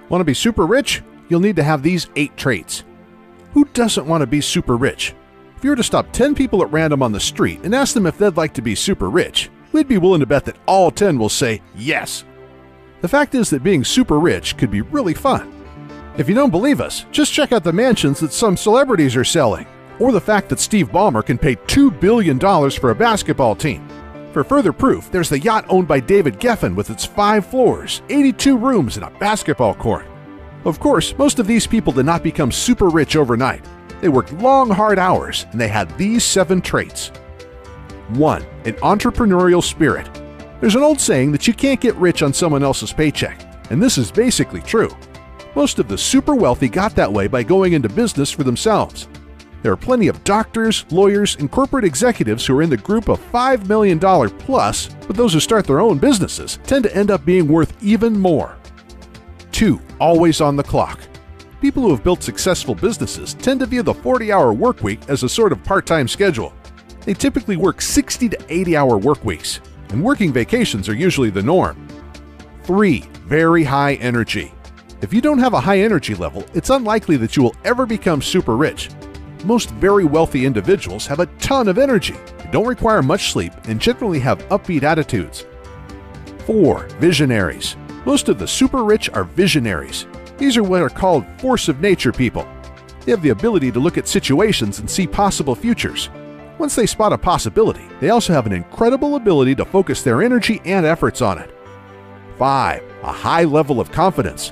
Want to be super rich? You'll need to have these 8 traits. Who doesn't want to be super rich? If you were to stop 10 people at random on the street and ask them if they'd like to be super rich, we'd be willing to bet that all 10 will say yes. The fact is that being super rich could be really fun. If you don't believe us, just check out the mansions that some celebrities are selling, or the fact that Steve Ballmer can pay $2 billion for a basketball team. For further proof, there's the yacht owned by David Geffen with its 5 floors, 82 rooms, and a basketball court. Of course, most of these people did not become super rich overnight. They worked long, hard hours, and they had these 7 traits. 1. An entrepreneurial spirit. There's an old saying that you can't get rich on someone else's paycheck, and this is basically true. Most of the super wealthy got that way by going into business for themselves. There are plenty of doctors, lawyers, and corporate executives who are in the group of $5 million plus, but those who start their own businesses tend to end up being worth even more. 2. Always on the clock. People who have built successful businesses tend to view the 40-hour work week as a sort of part-time schedule. They typically work 60 to 80-hour work weeks, and working vacations are usually the norm. 3. Very high energy. If you don't have a high energy level, it's unlikely that you will ever become super rich. Most very wealthy individuals have a ton of energy, don't require much sleep, and generally have upbeat attitudes. 4. Visionaries. Most of the super rich are visionaries. These are what are called force of nature people. They have the ability to look at situations and see possible futures. Once they spot a possibility, they also have an incredible ability to focus their energy and efforts on it. 5. A high level of confidence.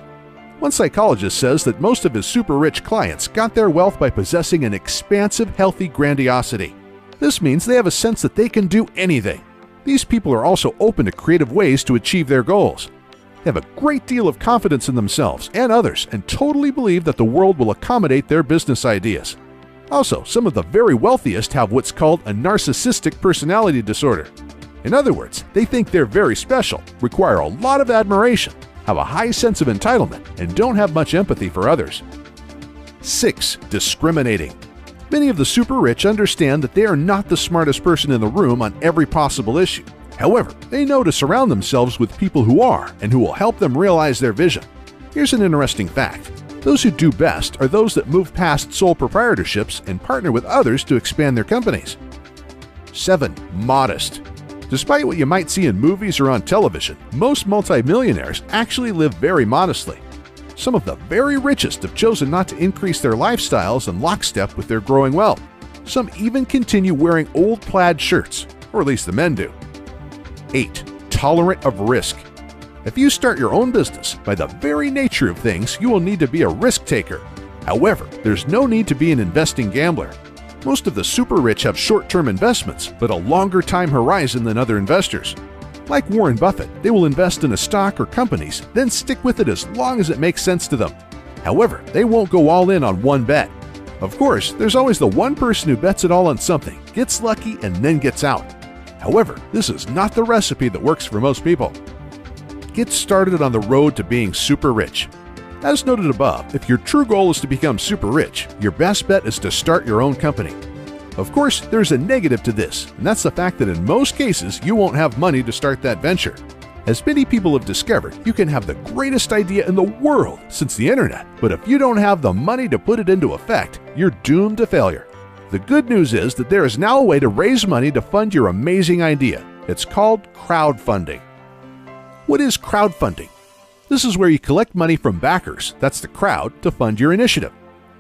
One psychologist says that most of his super rich clients got their wealth by possessing an expansive, healthy grandiosity. This means they have a sense that they can do anything. These people are also open to creative ways to achieve their goals. They have a great deal of confidence in themselves and others and totally believe that the world will accommodate their business ideas. Also, some of the very wealthiest have what's called a narcissistic personality disorder. In other words, they think they're very special, require a lot of admiration, have a high sense of entitlement, and don't have much empathy for others. 6. Discriminating. Many of the super rich understand that they are not the smartest person in the room on every possible issue. However, they know to surround themselves with people who are and who will help them realize their vision. Here's an interesting fact. Those who do best are those that move past sole proprietorships and partner with others to expand their companies. 7. Modest. Despite what you might see in movies or on television, most multimillionaires actually live very modestly. Some of the very richest have chosen not to increase their lifestyles in lockstep with their growing wealth. Some even continue wearing old plaid shirts, or at least the men do. 8. Tolerant of risk. If you start your own business, by the very nature of things, you will need to be a risk taker. However, there's no need to be an investing gambler. Most of the super rich have short-term investments, but a longer time horizon than other investors. Like Warren Buffett, they will invest in a stock or companies, then stick with it as long as it makes sense to them. However, they won't go all in on one bet. Of course, there's always the one person who bets it all on something, gets lucky, and then gets out. However, this is not the recipe that works for most people. Get started on the road to being super rich. As noted above, if your true goal is to become super rich, your best bet is to start your own company. Of course, there's a negative to this, and that's the fact that in most cases, you won't have money to start that venture. As many people have discovered, you can have the greatest idea in the world since the internet, but if you don't have the money to put it into effect, you're doomed to failure. The good news is that there is now a way to raise money to fund your amazing idea. It's called crowdfunding. What is crowdfunding? This is where you collect money from backers, that's the crowd, to fund your initiative.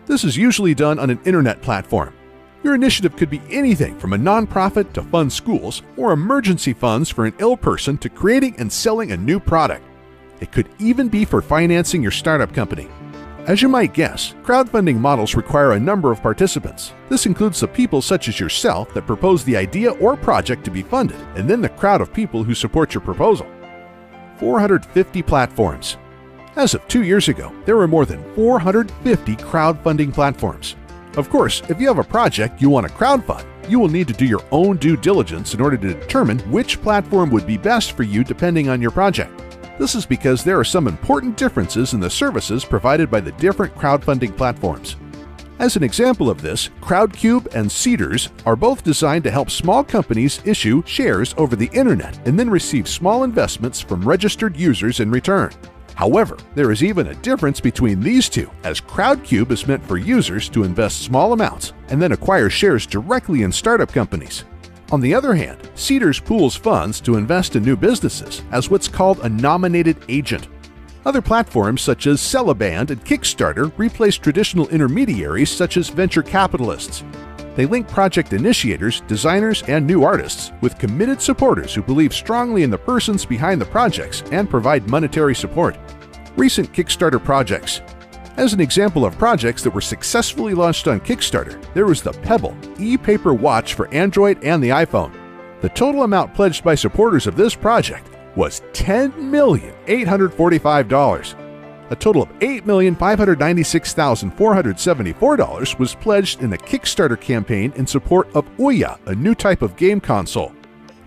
This is usually done on an internet platform. Your initiative could be anything from a nonprofit to fund schools, or emergency funds for an ill person to creating and selling a new product. It could even be for financing your startup company. As you might guess, crowdfunding models require a number of participants. This includes the people such as yourself that propose the idea or project to be funded, and then the crowd of people who support your proposal. 450 platforms. As of 2 years ago, there were more than 450 crowdfunding platforms. Of course, if you have a project you want to crowdfund, you will need to do your own due diligence in order to determine which platform would be best for you depending on your project. This is because there are some important differences in the services provided by the different crowdfunding platforms. As an example of this, Crowdcube and Seedrs are both designed to help small companies issue shares over the internet and then receive small investments from registered users in return. However, there is even a difference between these two, as Crowdcube is meant for users to invest small amounts and then acquire shares directly in startup companies. On the other hand, Seedrs pools funds to invest in new businesses as what's called a nominated agent. Other platforms such as Cellaband and Kickstarter replace traditional intermediaries such as venture capitalists. They link project initiators, designers, and new artists with committed supporters who believe strongly in the persons behind the projects and provide monetary support. Recent Kickstarter projects. As an example of projects that were successfully launched on Kickstarter, there was the Pebble e-paper watch for Android and the iPhone. The total amount pledged by supporters of this project was $10,845,000. A total of $8,596,474 was pledged in a Kickstarter campaign in support of Ouya, a new type of game console.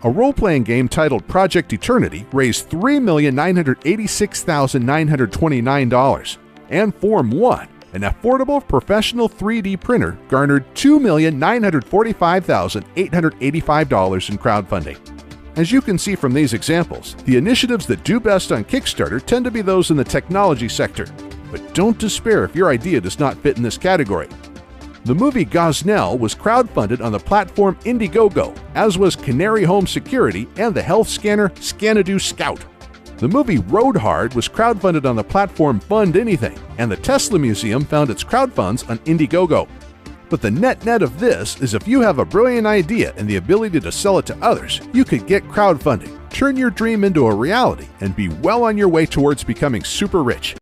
A role-playing game titled Project Eternity raised $3,986,929. And Form 1, an affordable professional 3D printer, garnered $2,945,885 in crowdfunding. As you can see from these examples, the initiatives that do best on Kickstarter tend to be those in the technology sector. But don't despair if your idea does not fit in this category. The movie Gosnell was crowdfunded on the platform Indiegogo, as was Canary Home Security and the health scanner Scanadu Scout. The movie Road Hard was crowdfunded on the platform Fund Anything, and the Tesla Museum found its crowdfunds on Indiegogo. But the net of this is if you have a brilliant idea and the ability to sell it to others, you could get crowdfunding, turn your dream into a reality, and be well on your way towards becoming super rich.